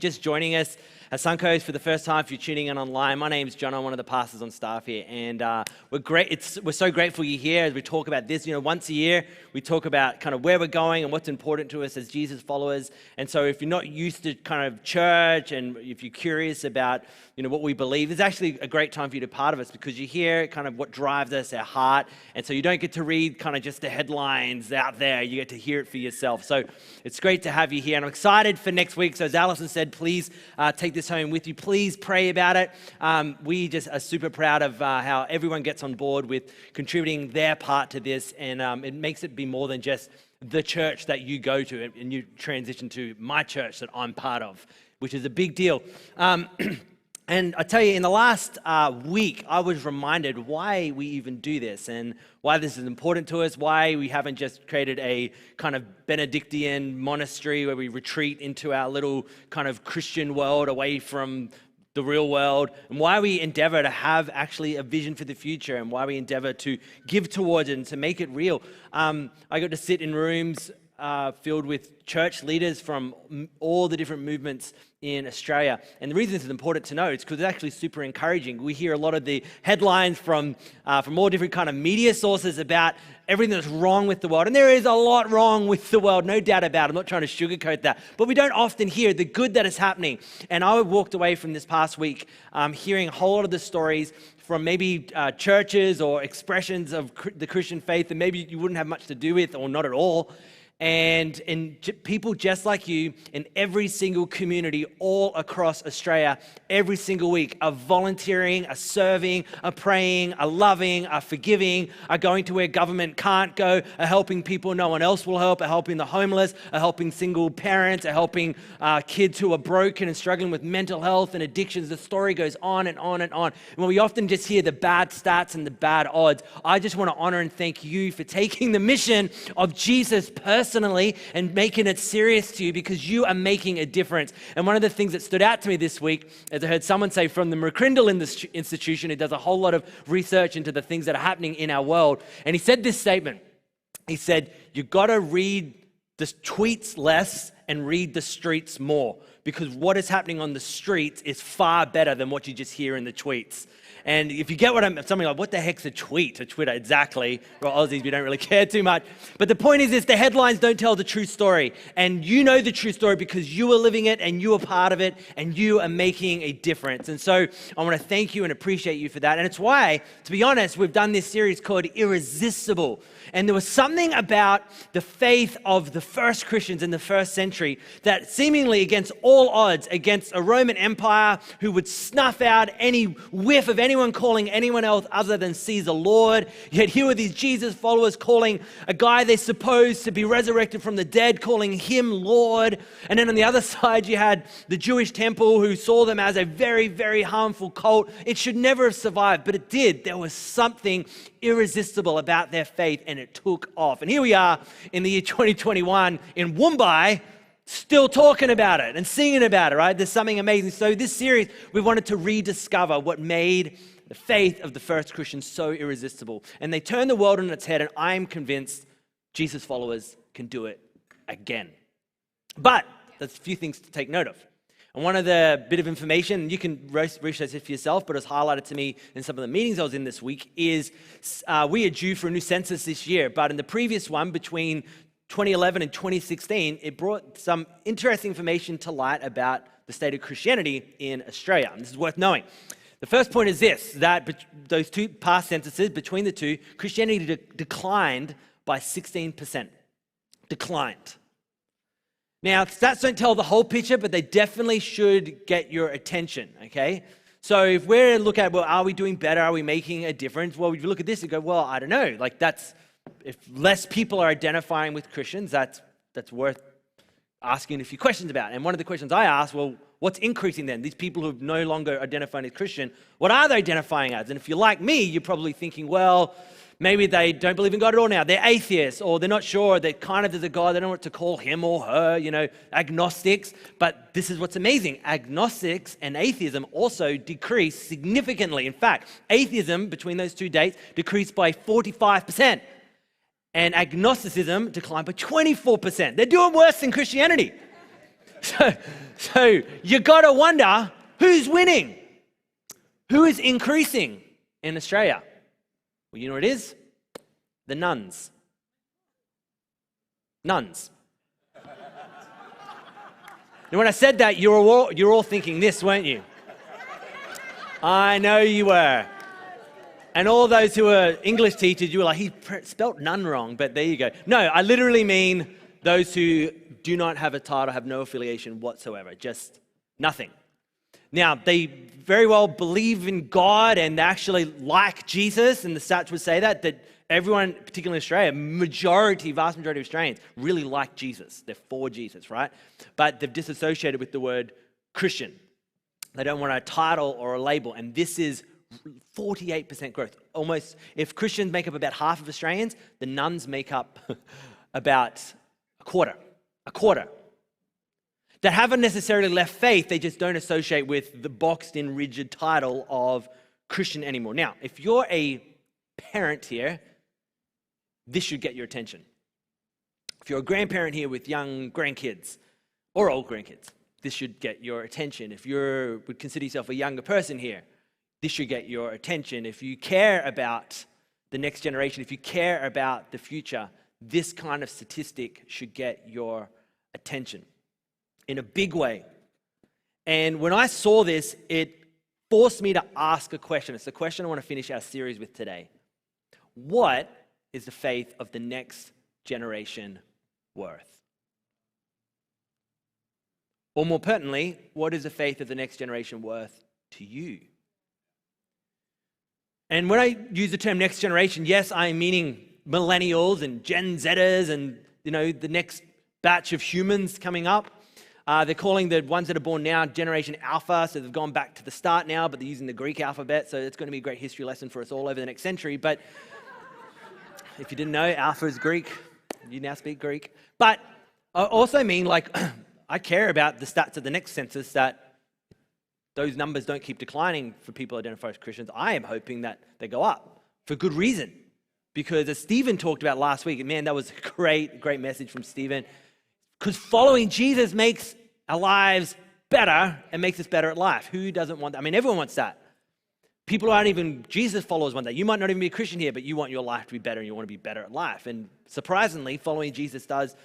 just joining us at Suncoast for the first time, if you're tuning in online, my name's John. I'm one of the pastors on staff here, and we're so grateful you're here as we talk about this. You know, once a year we talk about kind of where we're going and what's important to us as Jesus followers. And so, if you're not used to kind of church, and if you're curious about what we believe, it's actually a great time for you to be part of us because you hear kind of what drives us, our heart, and so you don't get to read kind of just the headlines out there. You get to hear it for yourself. So it's great to have you here, and I'm excited for next week. So as Alison said, please take this home with you. Please pray about it. We just are super proud of how everyone gets on board with contributing their part to this, and it makes it be more than just the church that you go to, and you transition to my church that I'm part of, which is a big deal. And I tell you, in the last week, I was reminded why we even do this and why this is important to us, why we haven't just created a kind of Benedictine monastery where we retreat into our little kind of Christian world away from the real world, and why we endeavor to have actually a vision for the future, and why we endeavor to give towards it and to make it real. I got to sit in rooms filled with church leaders from all the different movements in Australia. And the reason this is important to know is because it's actually super encouraging. We hear a lot of the headlines from all different kind of media sources about everything that's wrong with the world. And there is a lot wrong with the world, no doubt about it. I'm not trying to sugarcoat that. But we don't often hear the good that is happening. And I walked away from this past week hearing a whole lot of the stories from maybe churches or expressions of the Christian faith that maybe you wouldn't have much to do with or not at all. And people just like you in every single community all across Australia, every single week are volunteering, are serving, are praying, are loving, are forgiving, are going to where government can't go, are helping people no one else will help, are helping the homeless, are helping single parents, are helping kids who are broken and struggling with mental health and addictions. The story goes on and on and on. And when we often just hear the bad stats and the bad odds, I just want to honor and thank you for taking the mission of Jesus personally and making it serious to you, because you are making a difference. And one of the things that stood out to me this week, as I heard someone say from the McCrindle Institution, who does a whole lot of research into the things that are happening in our world, and he said this statement. He said, you got to read the tweets less and read the streets more, because what is happening on the streets is far better than what you just hear in the tweets. And if you get what something like, what the heck's a tweet? A Twitter, exactly. Well, Aussies, we don't really care too much. But the point is this, the headlines don't tell the true story. And you know the true story because you are living it and you are part of it and you are making a difference. And so I want to thank you and appreciate you for that. And it's why, to be honest, we've done this series called Irresistible. And there was something about the faith of the first Christians in the first century that seemingly against all odds, against a Roman Empire who would snuff out any whiff of anyone calling anyone else other than Caesar Lord. Yet here were these Jesus followers calling a guy they supposed to be resurrected from the dead, calling him Lord. And then on the other side, you had the Jewish temple who saw them as a very, very harmful cult. It should never have survived, but it did. There was something irresistible about their faith, and it took off. And here we are in the year 2021 in Mumbai, still talking about it and singing about it, right? There's something amazing. So this series, we wanted to rediscover what made the faith of the first Christians so irresistible. And they turned the world on its head, and I'm convinced Jesus followers can do it again. But there's a few things to take note of. And one of the bit of information, you can research it for yourself, but it was highlighted to me in some of the meetings I was in this week, is we are due for a new census this year. But in the previous one, between 2011 and 2016, it brought some interesting information to light about the state of Christianity in Australia. And this is worth knowing. The first point is this, that those two past censuses, between the two, Christianity declined by 16%. Declined. Now, stats don't tell the whole picture, but they definitely should get your attention, okay? So if we're looking at, well, are we doing better? Are we making a difference? Well, if you look at this and go, well, I don't know. Like if less people are identifying with Christians, that's worth asking a few questions about. And one of the questions I asked, well, what's increasing then? These people who are no longer identifying as Christian, what are they identifying as? And if you're like me, you're probably thinking, well, maybe they don't believe in God at all now. They're atheists, or they're not sure. They're kind of there's a God. They don't know what to call him or her, agnostics. But this is what's amazing. Agnostics and atheism also decreased significantly. In fact, atheism between those two dates decreased by 45%. And agnosticism declined by 24%. They're doing worse than Christianity. So you got to wonder, who's winning? Who is increasing in Australia? Well, you know what it is? The nuns. Nuns. And when I said that, you're all thinking this, weren't you? I know you were. And all those who are English teachers, you were like, he spelt none wrong, but there you go. No, I literally mean those who do not have a title, have no affiliation whatsoever, just nothing. Now, they very well believe in God and they actually like Jesus, and the stats would say that everyone, particularly in Australia, vast majority of Australians really like Jesus. They're for Jesus, right? But they've disassociated with the word Christian. They don't want a title or a label, and this is 48% growth. Almost, if Christians make up about half of Australians, the nuns make up about a quarter. That haven't necessarily left faith, they just don't associate with the boxed in rigid title of Christian anymore. Now, if you're a parent here, this should get your attention. If you're a grandparent here with young grandkids or old grandkids, this should get your attention. If you would consider yourself a younger person here, this should get your attention. If you care about the next generation, if you care about the future, this kind of statistic should get your attention in a big way. And when I saw this, it forced me to ask a question. It's the question I want to finish our series with today. What is the faith of the next generation worth? Or more pertinently, what is the faith of the next generation worth to you? And when I use the term next generation, yes, I'm meaning millennials and Gen Zers and, the next batch of humans coming up. They're calling the ones that are born now Generation Alpha, so they've gone back to the start now, but they're using the Greek alphabet, so it's going to be a great history lesson for us all over the next century. But if you didn't know, Alpha is Greek. You now speak Greek. But I also mean, I care about the stats of the next census, that those numbers don't keep declining for people identified as Christians. I am hoping that they go up for good reason. Because as Stephen talked about last week, and man, that was a great message from Stephen, because following Jesus makes our lives better and makes us better at life. Who doesn't want that? I mean, everyone wants that. People who aren't even Jesus followers want that. You might not even be a Christian here, but you want your life to be better and you want to be better at life. And surprisingly, following Jesus does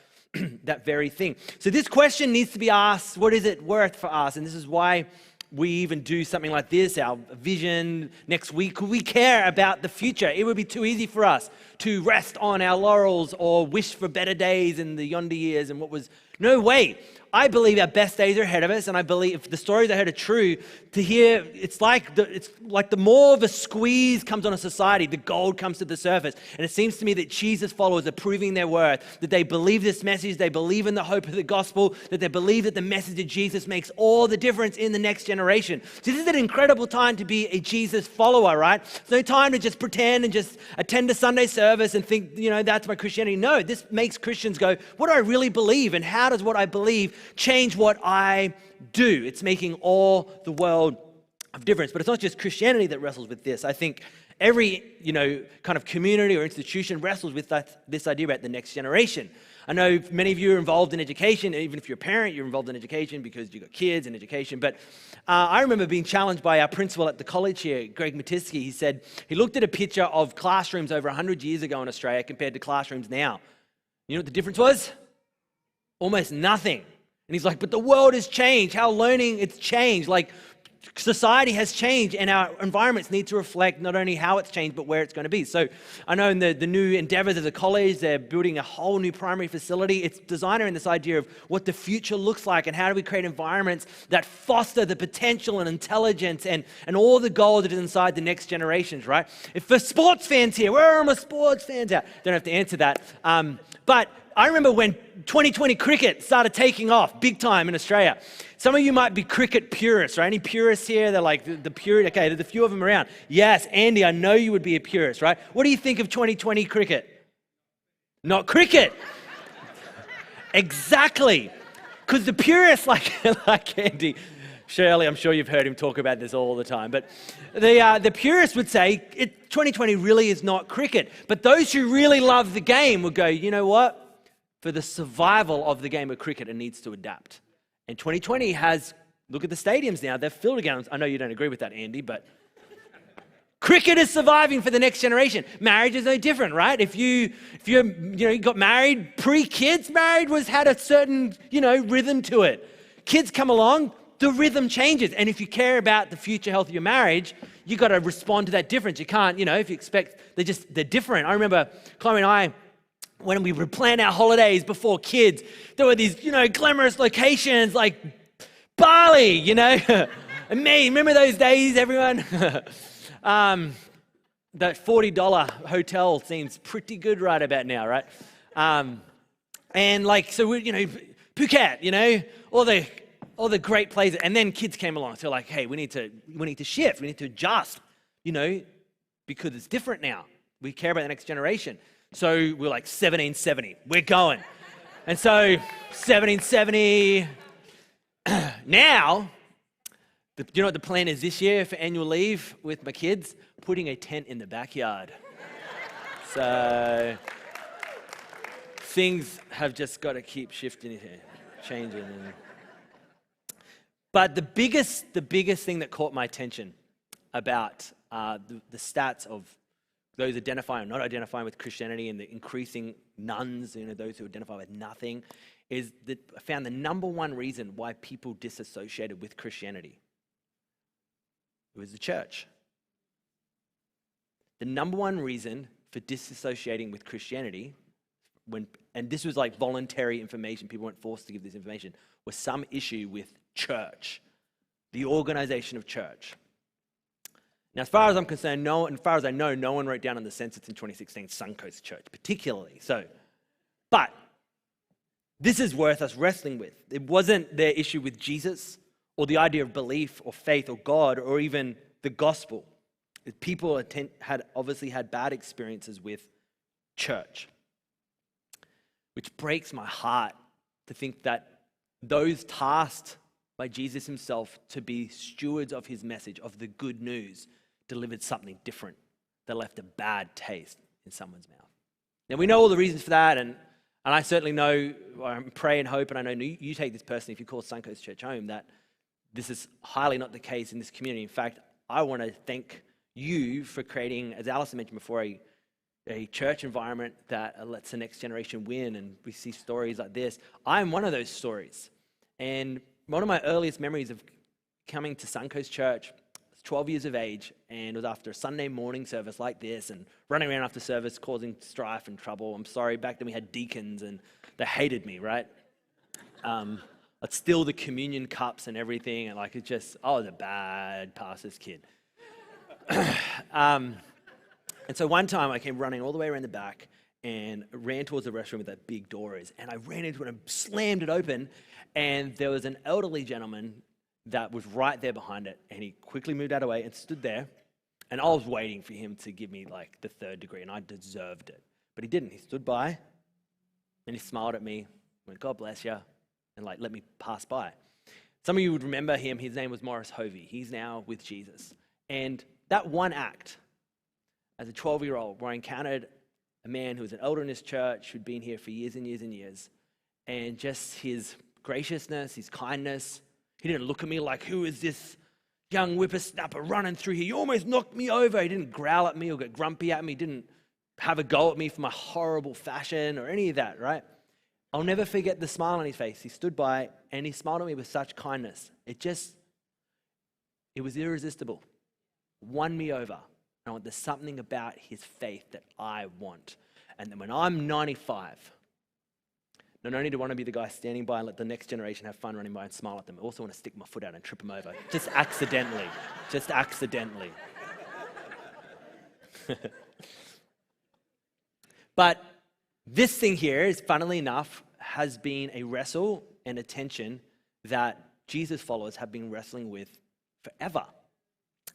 that very thing. So this question needs to be asked, what is it worth for us? And this is why we even do something like this, our vision next week. We care about the future. It would be too easy for us to rest on our laurels or wish for better days in the yonder years and what was. No way. I believe our best days are ahead of us, and I believe if the stories I heard are true, to hear it's like the more of a squeeze comes on a society, the gold comes to the surface. And it seems to me that Jesus followers are proving their worth, that they believe this message, they believe in the hope of the gospel, that they believe that the message of Jesus makes all the difference in the next generation. So this is an incredible time to be a Jesus follower, right? It's no time to just pretend and just attend a Sunday service and think, that's my Christianity. No, this makes Christians go, what do I really believe, and how does what I believe change what I do? It's making all the world of difference. But it's not just Christianity that wrestles with this. I think every, kind of community or institution wrestles with this idea about the next generation. I know many of you are involved in education. Even if you're a parent, you're involved in education because you've got kids in education. But I remember being challenged by our principal at the college here, Greg Matisky. He said he looked at a picture of classrooms over 100 years ago in Australia compared to classrooms now. You know what the difference was? Almost nothing. And he's like, but the world has changed. How learning, it's changed. Society has changed, and our environments need to reflect not only how it's changed, but where it's going to be. So I know in the new endeavors of the college, they're building a whole new primary facility. It's designed around this idea of what the future looks like and how do we create environments that foster the potential and intelligence and all the gold that is inside the next generations, right? If for sports fans here, where are my sports fans at? Don't have to answer that. But I remember when 2020 cricket started taking off big time in Australia. Some of you might be cricket purists, right? Any purists here? They're like the purist. Okay, there's a few of them around. Yes, Andy, I know you would be a purist, right? What do you think of 2020 cricket? Not cricket. Exactly. Because the purists like Andy, Shirley, I'm sure you've heard him talk about this all the time, but the purists would say 2020 really is not cricket. But those who really love the game would go, you know what? For the survival of the game of cricket, it needs to adapt. And 2020 has, look at the stadiums now, they're filled again. I know you don't agree with that, Andy, but cricket is surviving for the next generation. Marriage is no different, right? If you got married, pre-kids, marriage had a certain, rhythm to it. Kids come along, the rhythm changes. And if you care about the future health of your marriage, you got to respond to that difference. You can't, if you expect, they're different. I remember Chloe and I, when we would plan our holidays before kids, there were these, glamorous locations like Bali, And me, remember those days, everyone? That $40 hotel seems pretty good right about now, right? So we, Phuket, all the great places. And then kids came along, so like, hey, we need to shift, we need to adjust, because it's different now. We care about the next generation. So we're like 1770, we're going. And so 1770, now, do you know what the plan is this year for annual leave with my kids? Putting a tent in the backyard. So things have just got to keep shifting here, changing. But the biggest thing that caught my attention about the stats of those identifying or not identifying with Christianity and the increasing nuns, those who identify with nothing, is that I found the number one reason why people disassociated with Christianity. It was the church. The number one reason for disassociating with Christianity, and this was like voluntary information, people weren't forced to give this information, was some issue with church, the organization of church. Now, as far as I'm concerned, as far as I know, no one wrote down in the census in 2016 Suncoast Church, particularly. But this is worth us wrestling with. It wasn't their issue with Jesus or the idea of belief or faith or God or even the gospel. People had obviously had bad experiences with church, which breaks my heart to think that those tasked by Jesus himself to be stewards of his message, of the good news, delivered something different that left a bad taste in someone's mouth. Now, we know all the reasons for that, and I certainly know, I pray and hope, and I know you take this personally if you call Suncoast Church home, that this is highly not the case in this community. In fact, I want to thank you for creating, as Alison mentioned before, a church environment that lets the next generation win, and we see stories like this. I'm one of those stories. And one of my earliest memories of coming to Suncoast Church, I was 12 years of age, and it was after a Sunday morning service like this, and running around after service causing strife and trouble. I'm sorry, back then we had deacons, and they hated me, right? I'd steal the communion cups and everything, and I was a bad pastor's kid. And so one time I came running all the way around the back and ran towards the restroom with that big door is, and I ran into it and slammed it open, and there was an elderly gentleman that was right there behind it, and he quickly moved out of the way and stood there, and I was waiting for him to give me like the third degree, and I deserved it. But he didn't. He stood by, and he smiled at me, went, "God bless you," and let me pass by. Some of you would remember him. His name was Morris Hovey. He's now with Jesus. And that one act, as a 12-year-old, where I encountered a man who was an elder in his church, who'd been here for years and years and years, and just his graciousness, his kindness. He didn't look at me like, "Who is this young whippersnapper running through here? You almost knocked me over." He didn't growl at me or get grumpy at me. He didn't have a go at me for my horrible fashion or any of that, right? I'll never forget the smile on his face. He stood by and he smiled at me with such kindness. It was irresistible. Won me over. There's something about his faith that I want. And then when I'm 95, not only do I want to be the guy standing by and let the next generation have fun running by and smile at them, I also want to stick my foot out and trip them over. Just accidentally. Just accidentally. But this thing here is, funnily enough, has been a wrestle and a tension that Jesus followers have been wrestling with forever.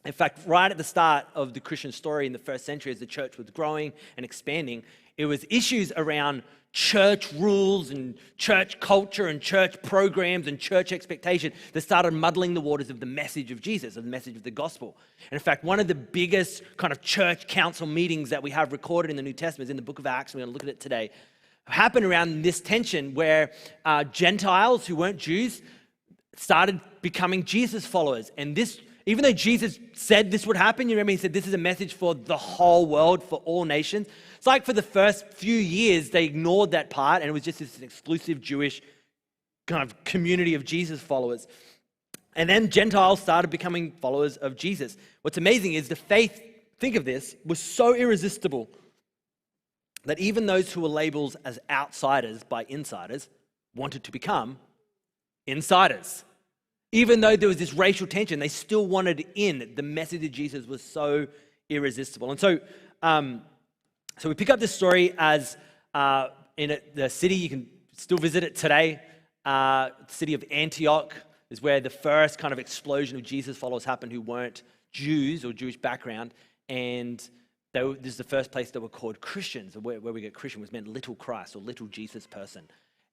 In fact, right at the start of the Christian story in the first century, as the church was growing and expanding, it was issues around church rules and church culture and church programs and church expectation that started muddling the waters of the message of Jesus, of the message of the gospel. And in fact, one of the biggest kind of church council meetings that we have recorded in the New Testament is in the book of Acts. We're going to look at it today. Happened around this tension where Gentiles who weren't Jews started becoming Jesus followers. And this, even though Jesus said this would happen, you remember he said this is a message for the whole world, for all nations. It's like for the first few years, they ignored that part, and it was just this exclusive Jewish kind of community of Jesus followers. And then Gentiles started becoming followers of Jesus. What's amazing is the faith, think of this, was so irresistible that even those who were labeled as outsiders by insiders wanted to become insiders. Even though there was this racial tension, they still wanted in. The message of Jesus was so irresistible. And so we pick up this story as in the city. You can still visit it today. The city of Antioch is where the first kind of explosion of Jesus followers happened who weren't Jews or Jewish background. And this is the first place that were called Christians. Where we get Christian was meant little Christ or little Jesus person.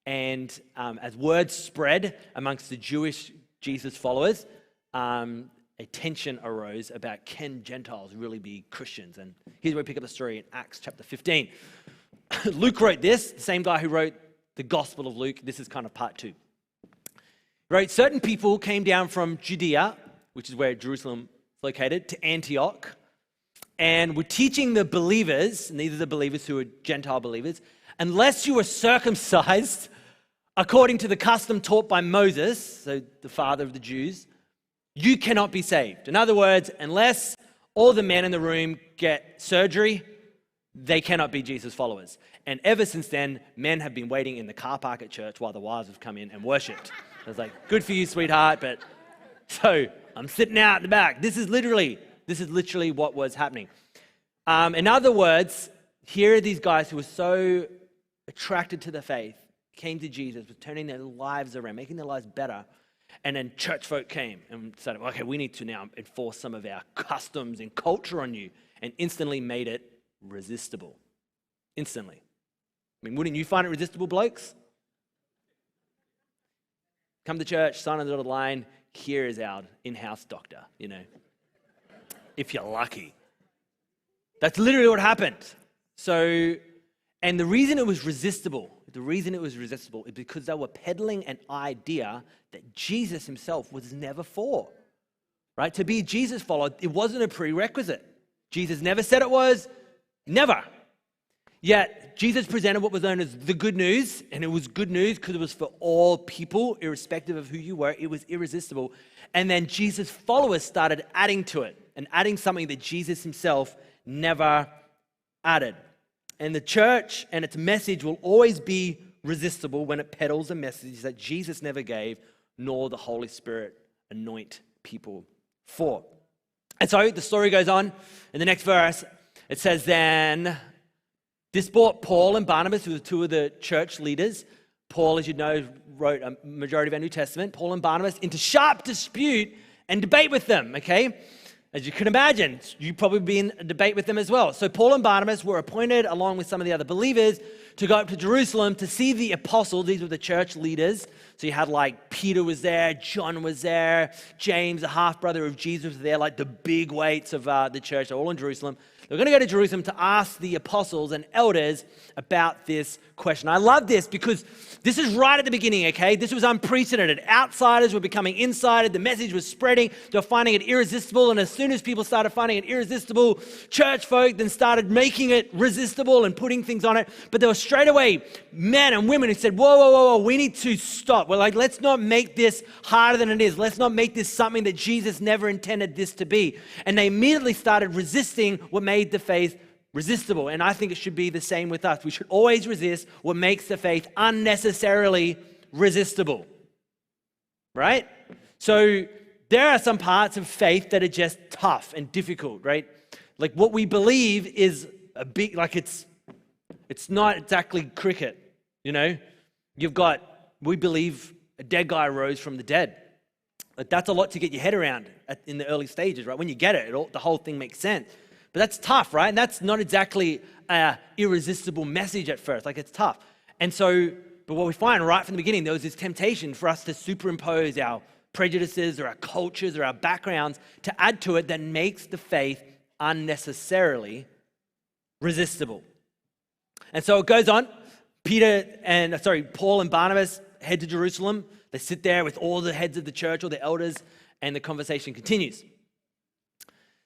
And as word spread amongst the Jewish Jesus followers, a tension arose about can Gentiles really be Christians? And here's where we pick up the story in Acts chapter 15. Luke wrote this, the same guy who wrote the Gospel of Luke. This is kind of part 2. He wrote, certain people came down from Judea, which is where Jerusalem is located, to Antioch, and were teaching the believers, and these are the believers who are Gentile believers, unless you were circumcised according to the custom taught by Moses, so the father of the Jews, you cannot be saved. In other words, unless all the men in the room get surgery, they cannot be Jesus followers. And ever since then, men have been waiting in the car park at church while the wives have come in and worshipped. I was like, good for you, sweetheart, but so I'm sitting out in the back. This is literally what was happening. In other words, here are these guys who were so attracted to the faith, came to Jesus, was turning their lives around, making their lives better. And then church folk came and said, okay, we need to now enforce some of our customs and culture on you, and instantly made it resistible. Instantly. I mean, wouldn't you find it resistible, blokes? Come to church, sign on the dotted line, here is our in-house doctor, if you're lucky. That's literally what happened. So, and the reason it was resistible is because they were peddling an idea that Jesus himself was never for, right? To be a Jesus follower, it wasn't a prerequisite. Jesus never said it was, never. Yet, Jesus presented what was known as the good news, and it was good news because it was for all people, irrespective of who you were. It was irresistible. And then Jesus' followers started adding to it, and adding something that Jesus himself never added. And the church and its message will always be resistible when it peddles a message that Jesus never gave, nor the Holy Spirit anoint people for. And so the story goes on. In the next verse, it says, then this brought Paul and Barnabas, who were two of the church leaders. Paul, as you know, wrote a majority of our New Testament. Paul and Barnabas into sharp dispute and debate with them, okay? As you can imagine, you've probably been in a debate with them as well. So Paul and Barnabas were appointed, along with some of the other believers, to go up to Jerusalem to see the apostles. These were the church leaders. So you had like Peter was there, John was there, James, the half-brother of Jesus, was there, like the big weights of the church. They're all in Jerusalem. They're going to go to Jerusalem to ask the apostles and elders about this question. I love this because this is right at the beginning, okay? This was unprecedented. Outsiders were becoming insiders. The message was spreading. They were finding it irresistible. And as soon as people started finding it irresistible, church folk then started making it resistible and putting things on it. But there were straight away men and women who said, whoa, we need to stop. We're like, let's not make this harder than it is. Let's not make this something that Jesus never intended this to be. And they immediately started resisting what made the faith resistible. And I think it should be the same with us. We should always resist what makes the faith unnecessarily resistible. Right? So there are some parts of faith that are just tough and difficult, right? Like what we believe is a big, like it's not exactly cricket, we believe a dead guy rose from the dead. Like that's a lot to get your head around in the early stages, right? When you get it, the whole thing makes sense. But that's tough, right? And that's not exactly an irresistible message at first. Like it's tough. And so, but what we find right from the beginning, there was this temptation for us to superimpose our prejudices or our cultures or our backgrounds to add to it that makes the faith unnecessarily resistible. And so it goes on. Paul and Barnabas head to Jerusalem. They sit there with all the heads of the church, all the elders, and the conversation continues. It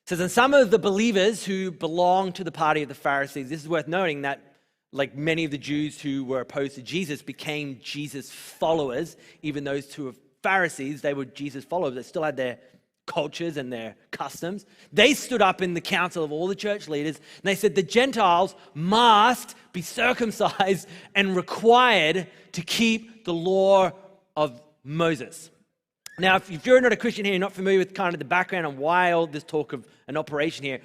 says, and some of the believers who belonged to the party of the Pharisees, this is worth noting that like many of the Jews who were opposed to Jesus became Jesus followers. Even those who were Pharisees, they were Jesus followers. They still had their cultures and their customs. They stood up in the council of all the church leaders and they said the Gentiles must be circumcised and required to keep the law of Moses. Now, if you're not a Christian here, you're not familiar with kind of the background and why all this talk of an operation here,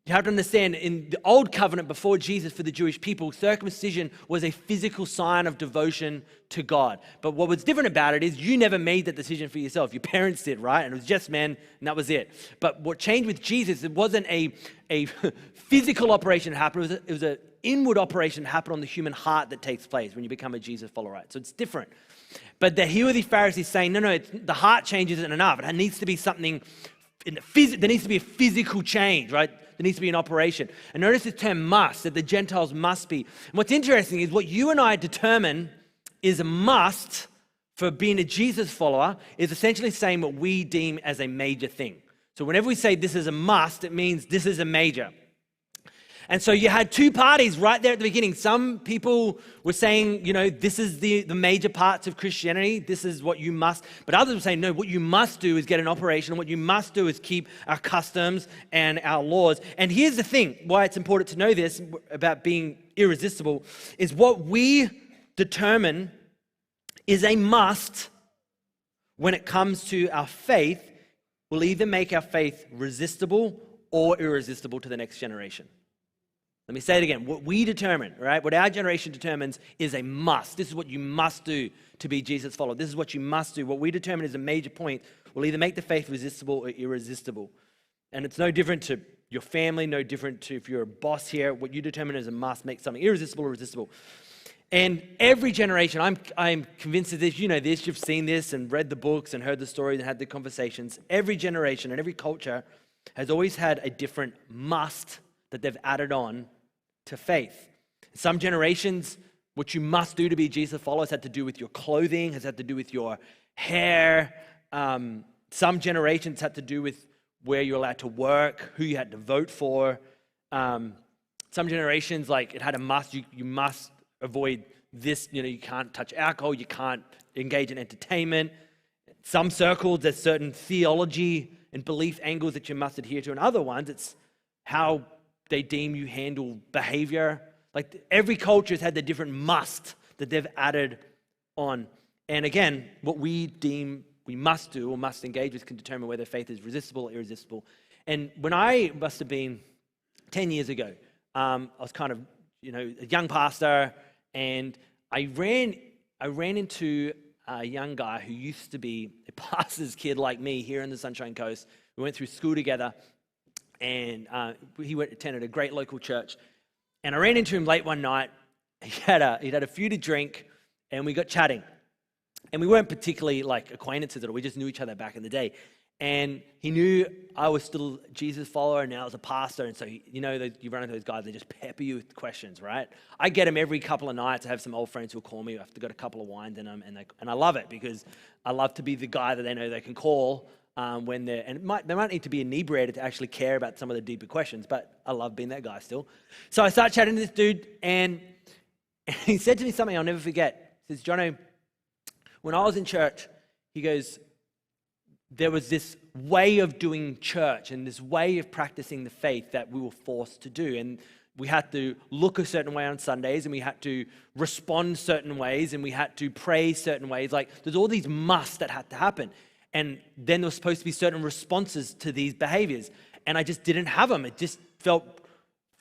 you have to understand in the old covenant before Jesus for the Jewish people, circumcision was a physical sign of devotion to God. But what was different about it is you never made that decision for yourself. Your parents did, right? And it was just men, and that was it. But what changed with Jesus, it wasn't a physical operation that happened. It was an inward operation that happened on the human heart that takes place when you become a Jesus follower, right? So it's different. But here were the Pharisees saying, no, the heart change isn't enough. It needs to be something, there needs to be a physical change, right? There needs to be an operation. And notice the term must, that the Gentiles must be. And what's interesting is what you and I determine is a must for being a Jesus follower is essentially saying what we deem as a major thing. So whenever we say this is a must, it means this is a major. And so you had two parties right there at the beginning. Some people were saying, this is the major parts of Christianity. This is what you must. But others were saying, no, what you must do is get an operation. What you must do is keep our customs and our laws. And here's the thing, why it's important to know this about being irresistible, is what we determine is a must when it comes to our faith will either make our faith resistible or irresistible to the next generation. Let me say it again. What we determine, right? What our generation determines is a must. This is what you must do to be Jesus' follower. This is what you must do. What we determine is a major point will either make the faith resistible or irresistible. And it's no different to your family, no different to if you're a boss here. What you determine is a must, make something irresistible or resistible. And every generation, I'm convinced of this, you know this, you've seen this and read the books and heard the stories and had the conversations. Every generation and every culture has always had a different must that they've added on to faith. Some generations, what you must do to be Jesus followers had to do with your clothing, has had to do with your hair. Some generations had to do with where you're allowed to work, who you had to vote for. Some generations, like it had a must, you must avoid this, you can't touch alcohol, you can't engage in entertainment. Some circles, there's certain theology and belief angles that you must adhere to, and other ones, it's how they deem you handle behavior. Like every culture has had the different must that they've added on. And again, what we deem we must do or must engage with can determine whether faith is resistible or irresistible. And when I must have been 10 years ago, I was kind of, a young pastor, and I ran into a young guy who used to be a pastor's kid like me here in the Sunshine Coast. We went through school together. And he attended a great local church. And I ran into him late one night. He'd had a few to drink, and we got chatting. And we weren't particularly like acquaintances at all. We just knew each other back in the day. And he knew I was still a Jesus follower, and now I was a pastor. And so, you run into those guys, they just pepper you with questions, right? I get them every couple of nights. I have some old friends who'll call me after they've got a couple of wines in them, and I love it because I love to be the guy that they know they can call when they might need to be inebriated to actually care about some of the deeper questions, but I love being that guy still. So I start chatting to this dude, and he said to me something I'll never forget. He says, Jono, when I was in church, he goes, there was this way of doing church and this way of practicing the faith that we were forced to do. And we had to look a certain way on Sundays, and we had to respond certain ways, and we had to pray certain ways. Like there's all these musts that had to happen. And then there was supposed to be certain responses to these behaviors. And I just didn't have them. It just felt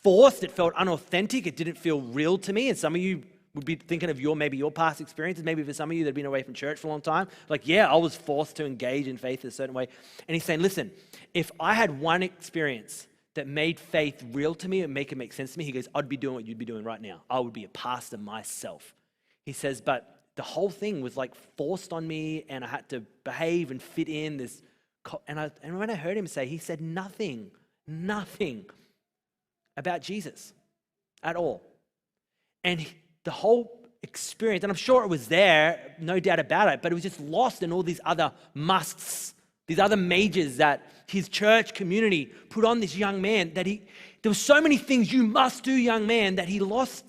forced. It felt unauthentic. It didn't feel real to me. And some of you would be thinking of maybe your past experiences. Maybe for some of you that have been away from church for a long time. Like, yeah, I was forced to engage in faith in a certain way. And he's saying, listen, if I had one experience that made faith real to me and make it make sense to me, he goes, I'd be doing what you'd be doing right now. I would be a pastor myself. He says, but the whole thing was like forced on me, and I had to behave and fit in this. And when I heard him say, he said nothing about Jesus at all. And the whole experience, and I'm sure it was there, no doubt about it, but it was just lost in all these other musts, these other majors that his church community put on this young man, that there were so many things you must do, young man, that he lost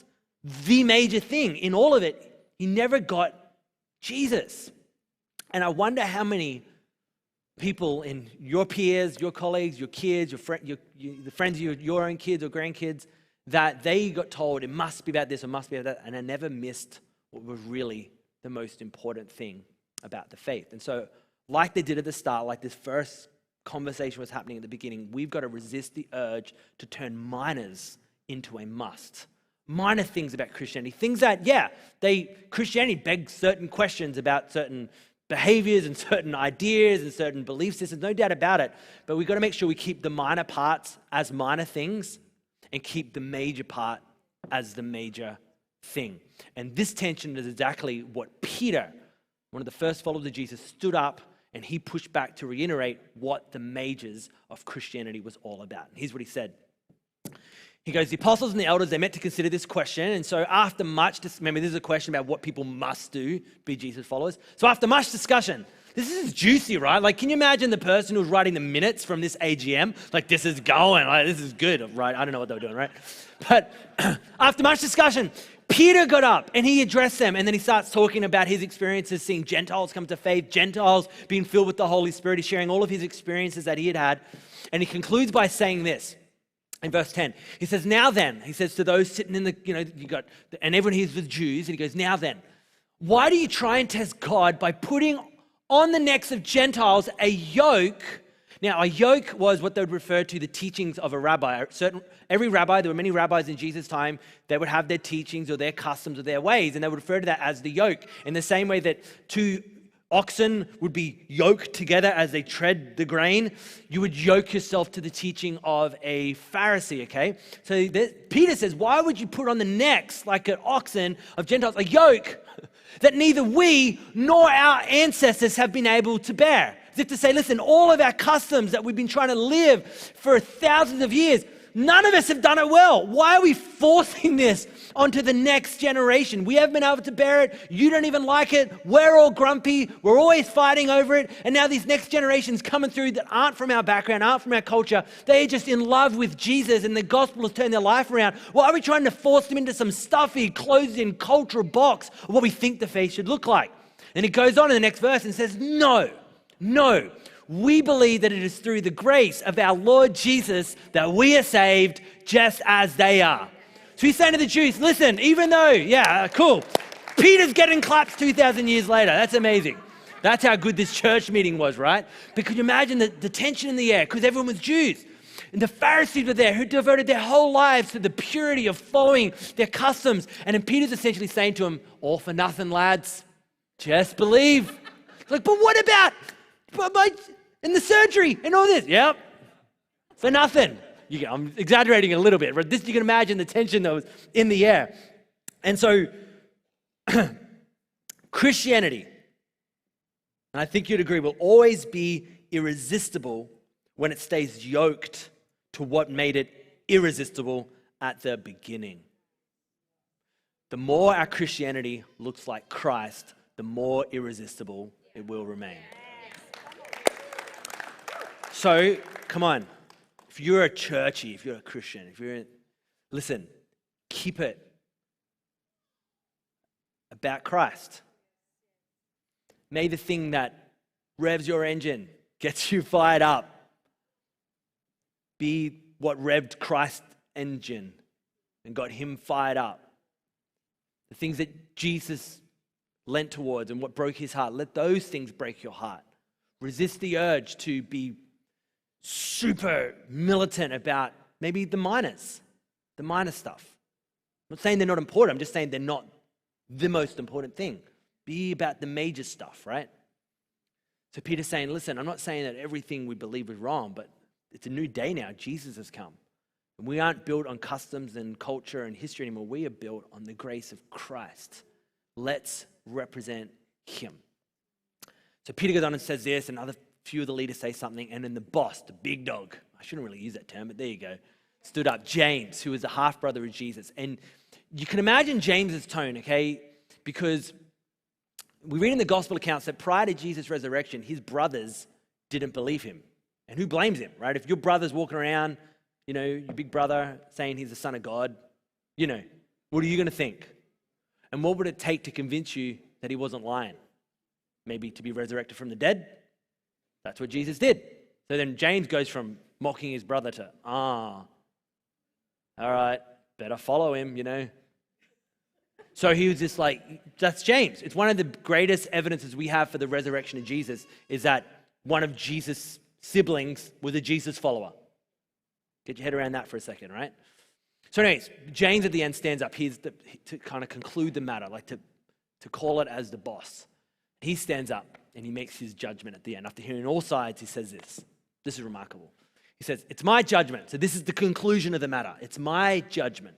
the major thing. In all of it, he never got Jesus. And I wonder how many people in your peers, your colleagues, your kids, the friends of your own kids or grandkids, that they got told it must be about this or must be about that, and I never missed what was really the most important thing about the faith. And so, like they did at the start, like this first conversation was happening at the beginning, we've got to resist the urge to turn minors into a must. Minor things about Christianity, things that, Christianity begs certain questions about certain behaviors and certain ideas and certain belief systems, no doubt about it, but we've got to make sure we keep the minor parts as minor things and keep the major part as the major thing. And this tension is exactly what Peter, one of the first followers of Jesus, stood up and he pushed back to reiterate what the majors of Christianity was all about. And here's what he said. He goes, the apostles and the elders, they met to consider this question. And so after much, remember this is a question about what people must do, be Jesus followers. So after much discussion, this is juicy, right? Like, can you imagine the person who's writing the minutes from this AGM? Like, this is going, like, this is good, right? I don't know what they were doing, right? But after much discussion, Peter got up and he addressed them, and then he starts talking about his experiences seeing Gentiles come to faith, Gentiles being filled with the Holy Spirit. He's sharing all of his experiences that he had had. And he concludes by saying this. In verse 10, he says, now then, he says to those sitting in and everyone here is with Jews, and he goes, now then, why do you try and test God by putting on the necks of Gentiles a yoke? Now, a yoke was what they would refer to the teachings of a rabbi. Every rabbi, there were many rabbis in Jesus' time, they would have their teachings or their customs or their ways, and they would refer to that as the yoke. In the same way that two oxen would be yoked together as they tread the grain, you would yoke yourself to the teaching of a Pharisee, okay? So Peter says, why would you put on the necks, like an oxen of Gentiles, a yoke that neither we nor our ancestors have been able to bear? As if to say, listen, all of our customs that we've been trying to live for thousands of years, none of us have done it well. Why are we forcing this onto the next generation? We haven't been able to bear it. You don't even like it. We're all grumpy. We're always fighting over it. And now these next generations coming through that aren't from our background, aren't from our culture, they're just in love with Jesus and the gospel has turned their life around. Why are we trying to force them into some stuffy, closed-in cultural box of what we think the faith should look like? And it goes on in the next verse and says, no. We believe that it is through the grace of our Lord Jesus that we are saved just as they are. So he's saying to the Jews, listen, even though, cool, Peter's getting claps 2,000 years later. That's amazing. That's how good this church meeting was, right? But could you imagine the tension in the air? Because everyone was Jews. And the Pharisees were there who devoted their whole lives to the purity of following their customs. And then Peter's essentially saying to them, all for nothing, lads. Just believe. Like, but what about and the surgery and all this? Yep, for nothing. I'm exaggerating a little bit, but you can imagine the tension that was in the air. And so Christianity, and I think you'd agree, will always be irresistible when it stays yoked to what made it irresistible at the beginning. The more our Christianity looks like Christ, the more irresistible it will remain. So, come on. If you're a churchy, if you're a Christian, listen, keep it about Christ. May the thing that revs your engine, gets you fired up, be what revved Christ's engine and got him fired up. The things that Jesus leant towards and what broke his heart, let those things break your heart. Resist the urge to be super militant about maybe the minor stuff. I'm not saying they're not important, I'm just saying they're not the most important thing. Be about the major stuff, right? So Peter's saying, listen, I'm not saying that everything we believe is wrong, but it's a new day now. Jesus has come. And we aren't built on customs and culture and history anymore. We are built on the grace of Christ. Let's represent him. So Peter goes on and says this, and other few of the leaders say something, and then the boss, the big dog, I shouldn't really use that term, but there you go, stood up, James, who was the half-brother of Jesus. And you can imagine James's tone, okay? because we read in the gospel accounts that prior to Jesus' resurrection, his brothers didn't believe him. And who blames him, right? If your brother's walking around, your big brother saying he's the son of God, what are you going to think? And what would it take to convince you that he wasn't lying? Maybe to be resurrected from the dead? That's what Jesus did. So then James goes from mocking his brother to, all right, better follow him, So he was just like, that's James. It's one of the greatest evidences we have for the resurrection of Jesus is that one of Jesus' siblings was a Jesus follower. Get your head around that for a second, right? So anyways, James at the end stands up to kind of conclude the matter, like to call it as the boss. He stands up and he makes his judgment at the end. After hearing all sides, he says this. This is remarkable. He says, it's my judgment. So this is the conclusion of the matter. It's my judgment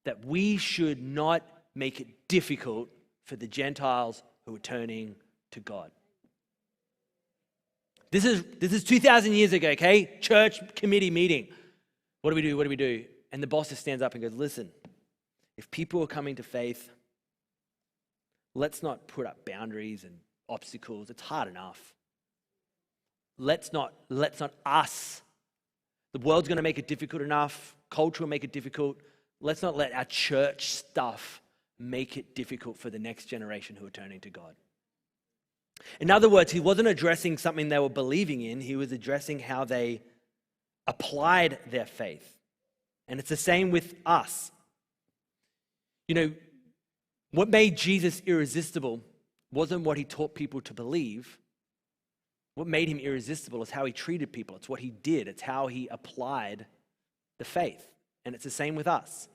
that we should not make it difficult for the Gentiles who are turning to God. This is 2,000 years ago, okay? Church committee meeting. What do we do? What do we do? And the boss just stands up and goes, listen, if people are coming to faith, let's not put up boundaries and obstacles. It's hard enough. Let's not us. The world's going to make it difficult enough. Culture will make it difficult. Let's not let our church stuff make it difficult for the next generation who are turning to God. In other words, he wasn't addressing something they were believing in. He was addressing how they applied their faith. And it's the same with us. What made Jesus irresistible wasn't what he taught people to believe. What made him irresistible is how he treated people. It's what he did. It's how he applied the faith. And it's the same with us.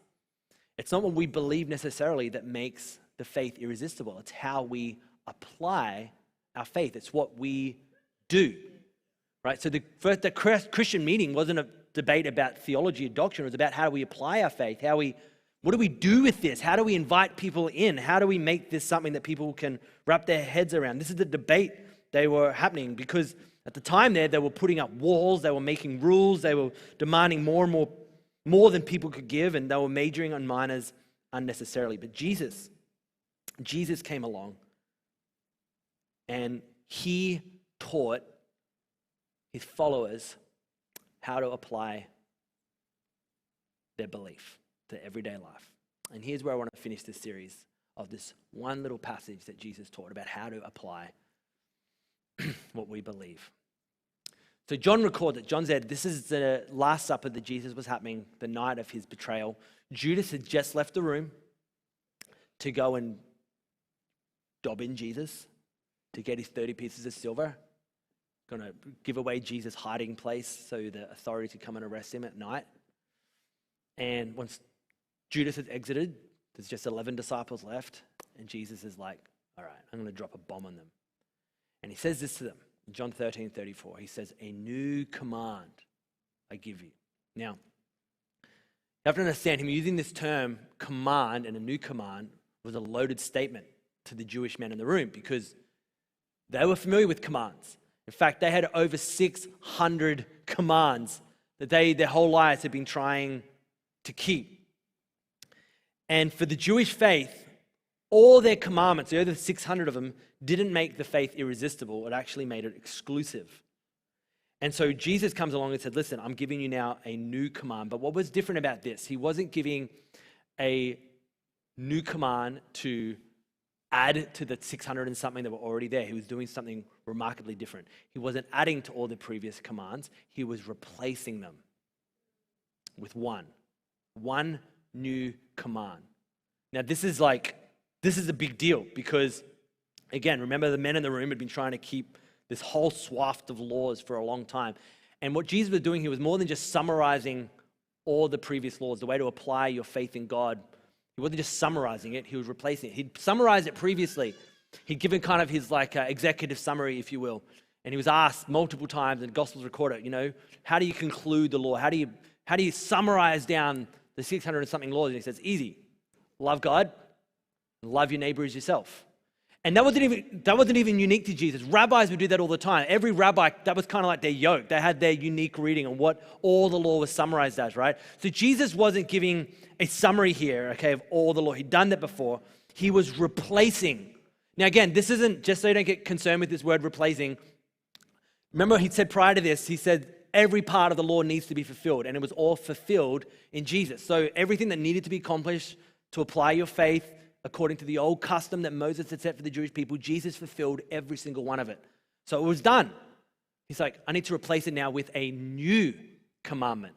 It's not what we believe necessarily that makes the faith irresistible. It's how we apply our faith. It's what we do, right? So the Christian meeting wasn't a debate about theology or doctrine. It was about how do we apply our faith? What do we do with this? How do we invite people in? How do we make this something that people can wrap their heads around? This is the debate they were happening because at the time they were putting up walls, they were making rules, they were demanding more and more than people could give, and they were majoring on minors unnecessarily. But Jesus came along and he taught his followers how to apply their belief to everyday life. And here's where I want to finish this series of this one little passage that Jesus taught about how to apply what we believe. So John recorded, John said, this is the Last Supper that Jesus was having the night of his betrayal. Judas had just left the room to go and dob in Jesus to get his 30 pieces of silver. Going to give away Jesus' hiding place so the authorities could come and arrest him at night. And once Judas has exited, there's just 11 disciples left. And Jesus is like, all right, I'm going to drop a bomb on them. And he says this to them. In John 13:34, he says, a new command I give you. Now, you have to understand him using this term command and a new command was a loaded statement to the Jewish men in the room because they were familiar with commands. In fact, they had over 600 commands that their whole lives had been trying to keep. And for the Jewish faith, all their commandments, the over 600 of them, didn't make the faith irresistible. It actually made it exclusive. And so Jesus comes along and said, listen, I'm giving you now a new command. But what was different about this? He wasn't giving a new command to add to the 600 and something that were already there. He was doing something remarkably different. He wasn't adding to all the previous commands. He was replacing them with one new command. Now, this is a big deal because, again, remember the men in the room had been trying to keep this whole swath of laws for a long time. And what Jesus was doing here was more than just summarizing all the previous laws, the way to apply your faith in God. He wasn't just summarizing it, he was replacing it. He'd summarized it previously. He'd given kind of his executive summary, if you will. And he was asked multiple times, and the Gospels record it, how do you conclude the law? How do you summarize down the 600 and something laws? And he says, easy. Love God, and love your neighbor as yourself. And that wasn't even unique to Jesus. Rabbis would do that all the time. Every rabbi, that was kind of like their yoke. They had their unique reading on what all the law was summarized as, right? So Jesus wasn't giving a summary here, okay, of all the law. He'd done that before. He was replacing. Now again, this isn't, just so you don't get concerned with this word replacing. Remember he said prior to this, he said every part of the law needs to be fulfilled, and it was all fulfilled in Jesus. So everything that needed to be accomplished to apply your faith according to the old custom that Moses had set for the Jewish people, Jesus fulfilled every single one of it. So it was done. He's like, I need to replace it now with a new commandment.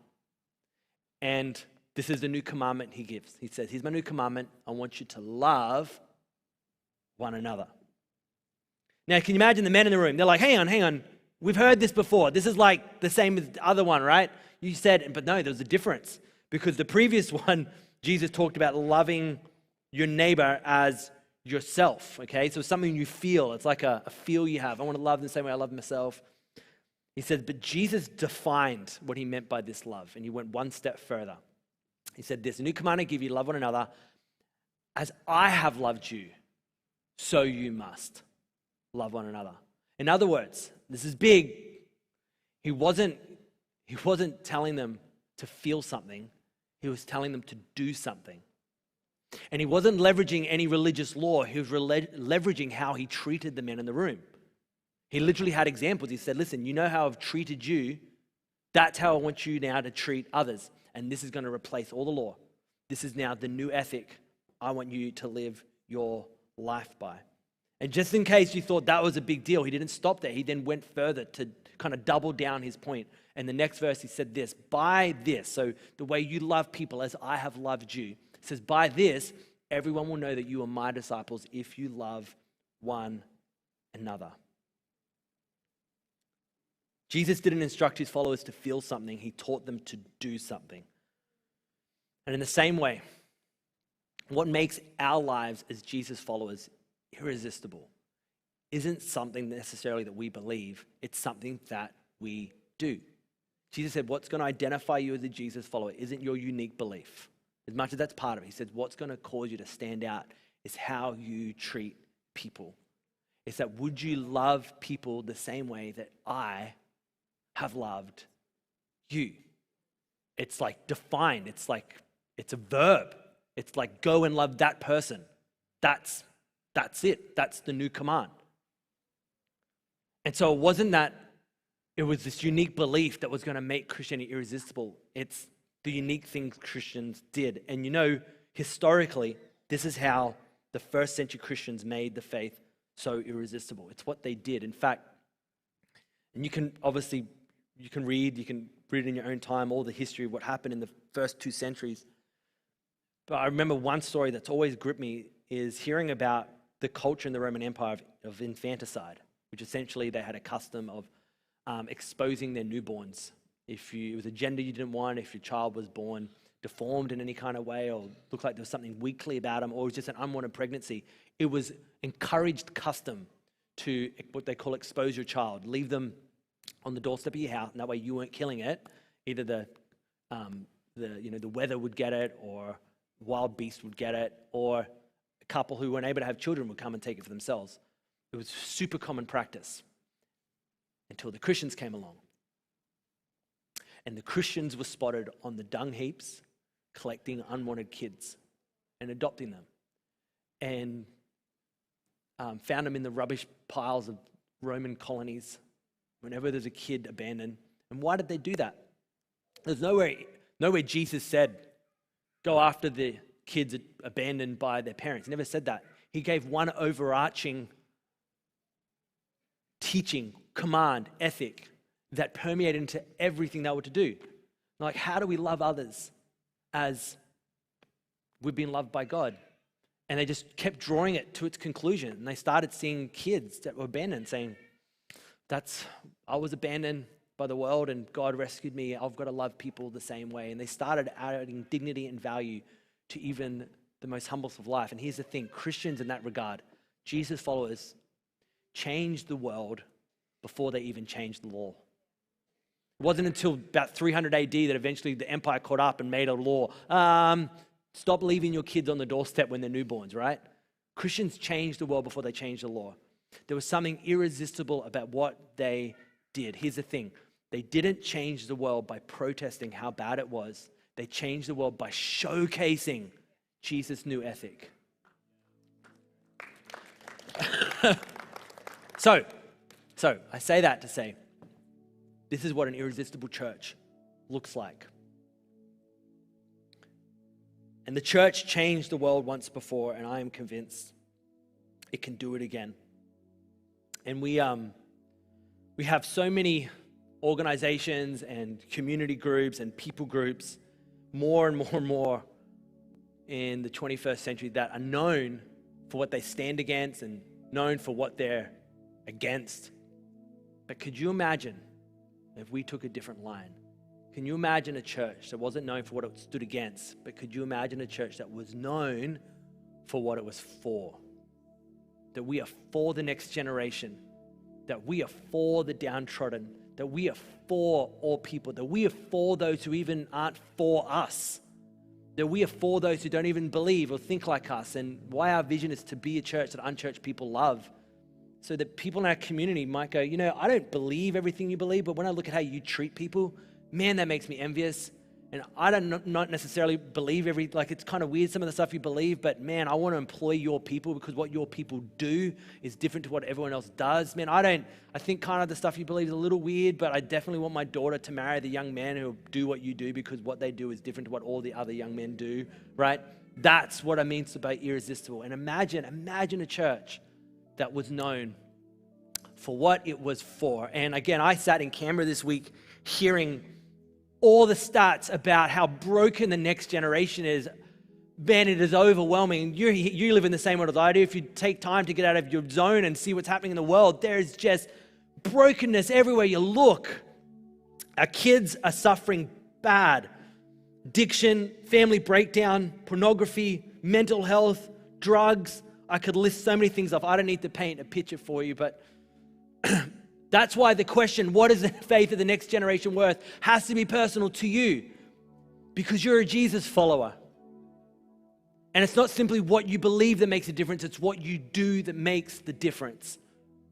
And this is the new commandment he gives. He says, here's my new commandment. I want you to love one another. Now, can you imagine the men in the room? They're like, hang on. We've heard this before. This is like the same as the other one, right? You said, but no, there's a difference. Because the previous one, Jesus talked about loving your neighbor as yourself, okay? So it's something you feel. It's like a feel you have. I want to love in the same way I love myself. He said, but Jesus defined what he meant by this love, and he went one step further. He said this, a new command I give you, love one another. As I have loved you, so you must love one another. In other words, this is big. He wasn't telling them to feel something. He was telling them to do something. And he wasn't leveraging any religious law. He was leveraging how he treated the men in the room. He literally had examples. He said, listen, you know how I've treated you. That's how I want you now to treat others. And this is going to replace all the law. This is now the new ethic I want you to live your life by. And just in case you thought that was a big deal, he didn't stop there. He then went further to kind of double down his point. And the next verse he said this, by this, so the way you love people as I have loved you, it says, by this, everyone will know that you are my disciples if you love one another. Jesus didn't instruct his followers to feel something. He taught them to do something. And in the same way, what makes our lives as Jesus followers irresistible isn't something necessarily that we believe. It's something that we do. Jesus said, what's going to identify you as a Jesus follower isn't your unique belief. As much as that's part of it, he said, what's going to cause you to stand out is how you treat people. It's that would you love people the same way that I have loved you? It's like defined. It's like, it's a verb. It's like go and love that person. That's it. That's the new command. And so it wasn't that it was this unique belief that was going to make Christianity irresistible. It's the unique things Christians did. And you know, historically, this is how the first century Christians made the faith so irresistible. It's what they did. In fact, and you can read in your own time all the history of what happened in the first 2 centuries. But I remember one story that's always gripped me is hearing about the culture in the Roman Empire of infanticide, which essentially they had a custom of exposing their newborns. If it was a gender you didn't want, if your child was born deformed in any kind of way or looked like there was something weakly about them or it was just an unwanted pregnancy, it was encouraged custom to what they call expose your child, leave them on the doorstep of your house, and that way you weren't killing it. Either the weather would get it, or wild beast would get it, or a couple who weren't able to have children would come and take it for themselves. It was super common practice until the Christians came along. And the Christians were spotted on the dung heaps, collecting unwanted kids and adopting them, and found them in the rubbish piles of Roman colonies whenever there's a kid abandoned. And why did they do that? There's nowhere Jesus said, go after the kids abandoned by their parents. He never said that. He gave one overarching teaching, command, ethic that permeated into everything they were to do. Like, how do we love others as we've been loved by God? And they just kept drawing it to its conclusion. And they started seeing kids that were abandoned saying, I was abandoned by the world and God rescued me. I've got to love people the same way. And they started adding dignity and value to even the most humblest of life. And here's the thing, Christians in that regard, Jesus followers, changed the world before they even changed the law. It wasn't until about 300 AD that eventually the empire caught up and made a law. Stop leaving your kids on the doorstep when they're newborns, right? Christians changed the world before they changed the law. There was something irresistible about what they did. Here's the thing. They didn't change the world by protesting how bad it was. They changed the world by showcasing Jesus' new ethic. So I say that to say, this is what an irresistible church looks like. And the church changed the world once before, and I am convinced it can do it again. And we have so many organizations and community groups and people groups, more and more and more in the 21st century, that are known for what they stand against and known for what they're against. But could you imagine if we took a different line? Can you imagine a church that wasn't known for what it stood against, but could you imagine a church that was known for what it was for? That we are for the next generation, that we are for the downtrodden, that we are for all people, that we are for those who even aren't for us, that we are for those who don't even believe or think like us, and why our vision is to be a church that unchurched people love, so that people in our community might go, you know, I don't believe everything you believe, but when I look at how you treat people, man, that makes me envious. And I don't not necessarily believe it's kind of weird some of the stuff you believe, but man, I want to employ your people because what your people do is different to what everyone else does. Man, I think kind of the stuff you believe is a little weird, but I definitely want my daughter to marry the young man who will do what you do because what they do is different to what all the other young men do, right? That's what I mean by irresistible. And imagine a church that was known for what it was for. And again, I sat in Canberra this week hearing all the stats about how broken the next generation is. Man, it is overwhelming. You live in the same world as I do. If you take time to get out of your zone and see what's happening in the world, there's just brokenness everywhere you look. Our kids are suffering bad. Addiction, family breakdown, pornography, mental health, drugs. I could list so many things off. I don't need to paint a picture for you, but that's why the question, what is the faith of the next generation worth, has to be personal to you, because you're a Jesus follower. And it's not simply what you believe that makes a difference, it's what you do that makes the difference.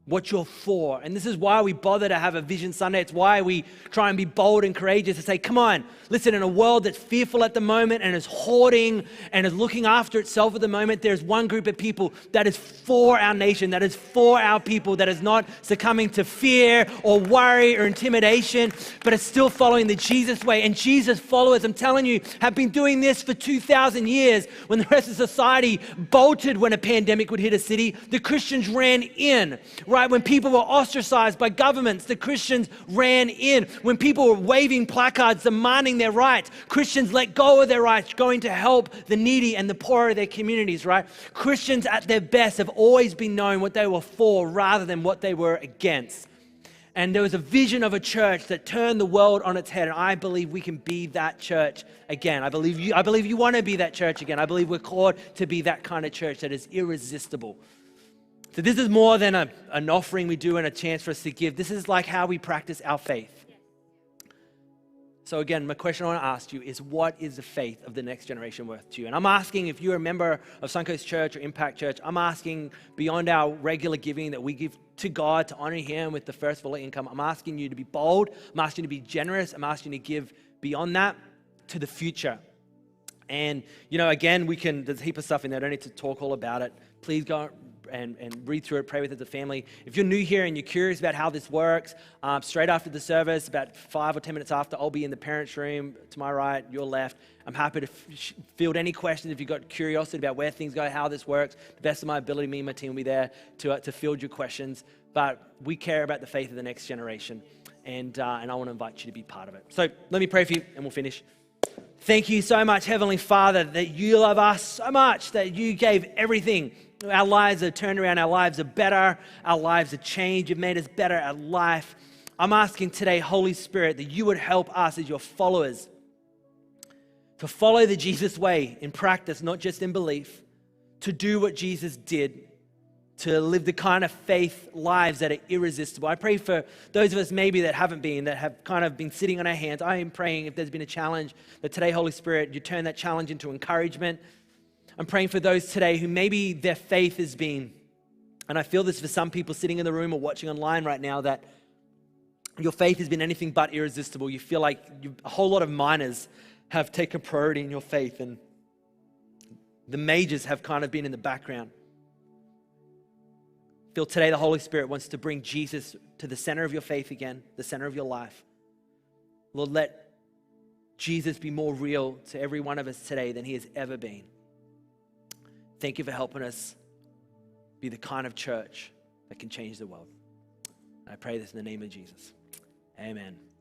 What you're for. And this is why we bother to have a Vision Sunday. It's why we try and be bold and courageous to say, come on, listen, in a world that's fearful at the moment and is hoarding and is looking after itself at the moment, there's one group of people that is for our nation, that is for our people, that is not succumbing to fear or worry or intimidation, but is still following the Jesus way. And Jesus followers, I'm telling you, have been doing this for 2,000 years. When the rest of society bolted when a pandemic would hit a city, the Christians ran in. Right? When people were ostracized by governments, the Christians ran in. When people were waving placards demanding their rights, Christians let go of their rights, going to help the needy and the poor of their communities, right? Christians at their best have always been known what they were for rather than what they were against. And there was a vision of a church that turned the world on its head, and I believe we can be that church again. I believe you want to be that church again. I believe we're called to be that kind of church that is irresistible. So this is more than an offering we do and a chance for us to give. This is like how we practice our faith. So again, my question I want to ask you is, what is the faith of the next generation worth to you? And I'm asking, if you're a member of Suncoast Church or Impact Church, I'm asking beyond our regular giving that we give to God to honor Him with the first of all income. I'm asking you to be bold. I'm asking you to be generous. I'm asking you to give beyond that to the future. And, again, there's a heap of stuff in there. I don't need to talk all about it. Please go and read through it, pray with it as a family. If you're new here and you're curious about how this works, straight after the service, about 5 or 10 minutes after, I'll be in the parents' room to my right, your left. I'm happy to field any questions if you've got curiosity about where things go, how this works. The best of my ability, me and my team will be there to field your questions. But we care about the faith of the next generation, and I want to invite you to be part of it. So let me pray for you, and we'll finish. Thank you so much, Heavenly Father, that you love us so much, that you gave everything. Our lives are turned around. Our lives are better. Our lives are changed. You've made us better at life. I'm asking today, Holy Spirit, that you would help us as your followers to follow the Jesus way in practice, not just in belief, to do what Jesus did, to live the kind of faith lives that are irresistible. I pray for those of us maybe that haven't been, that have kind of been sitting on our hands. I am praying if there's been a challenge, that today, Holy Spirit, you turn that challenge into encouragement. I'm praying for those today who maybe their faith has been, and I feel this for some people sitting in the room or watching online right now, that your faith has been anything but irresistible. You feel like a whole lot of minors have taken priority in your faith, and the majors have kind of been in the background. Feel today the Holy Spirit wants to bring Jesus to the center of your faith again, the center of your life. Lord, let Jesus be more real to every one of us today than he has ever been. Thank you for helping us be the kind of church that can change the world. I pray this in the name of Jesus. Amen.